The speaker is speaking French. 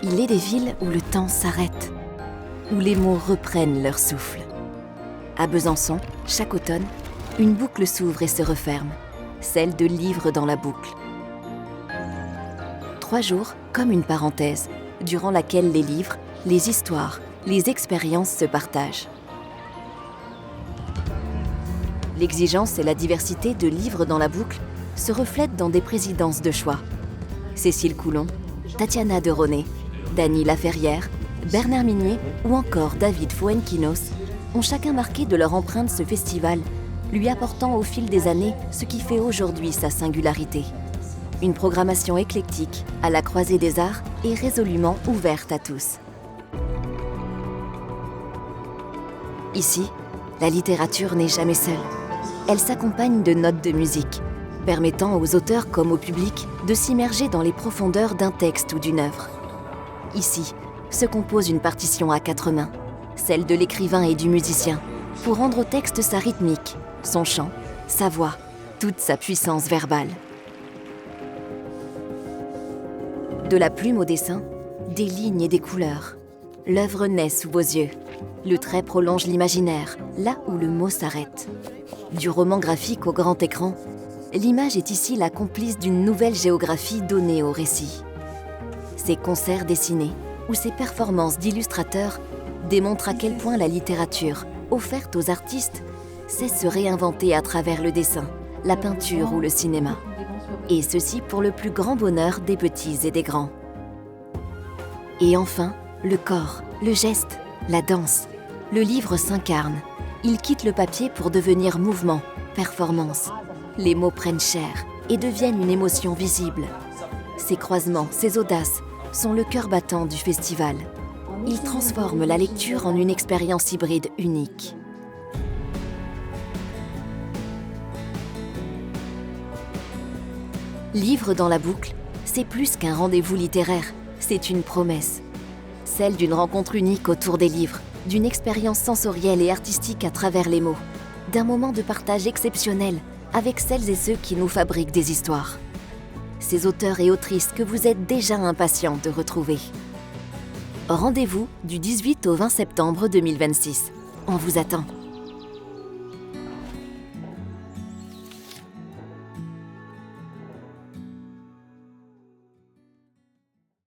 Il est des villes où le temps s'arrête, où les mots reprennent leur souffle. À Besançon, chaque automne, une boucle s'ouvre et se referme, celle de Livres dans la boucle. 3 jours comme une parenthèse, durant laquelle les livres, les histoires, les expériences se partagent. L'exigence et la diversité de Livres dans la boucle se reflètent dans des présidences de choix. Cécile Coulon, Tatiana Deroné, Dany Laferrière, Bernard Minier ou encore David Fuenquinos ont chacun marqué de leur empreinte ce festival, lui apportant au fil des années ce qui fait aujourd'hui sa singularité. Une programmation éclectique, à la croisée des arts et résolument ouverte à tous. Ici, la littérature n'est jamais seule. Elle s'accompagne de notes de musique, permettant aux auteurs comme au public de s'immerger dans les profondeurs d'un texte ou d'une œuvre. Ici, se compose une partition à 4 mains, celle de l'écrivain et du musicien, pour rendre au texte sa rythmique, son chant, sa voix, toute sa puissance verbale. De la plume au dessin, des lignes et des couleurs. L'œuvre naît sous vos yeux. Le trait prolonge l'imaginaire, là où le mot s'arrête. Du roman graphique au grand écran, l'image est ici la complice d'une nouvelle géographie donnée au récit. Ces concerts dessinés ou ces performances d'illustrateurs démontrent à quel point la littérature, offerte aux artistes, sait se réinventer à travers le dessin, la peinture ou le cinéma. Et ceci pour le plus grand bonheur des petits et des grands. Et enfin, le corps, le geste, la danse. Le livre s'incarne. Il quitte le papier pour devenir mouvement, performance. Les mots prennent chair et deviennent une émotion visible. Ces croisements, ces audaces, sont le cœur battant du festival. Ils transforment la lecture en une expérience hybride unique. Livres dans la boucle, c'est plus qu'un rendez-vous littéraire, c'est une promesse. Celle d'une rencontre unique autour des livres, d'une expérience sensorielle et artistique à travers les mots, d'un moment de partage exceptionnel avec celles et ceux qui nous fabriquent des histoires. Ces auteurs et autrices que vous êtes déjà impatients de retrouver. Rendez-vous du 18 au 20 septembre 2026. On vous attend.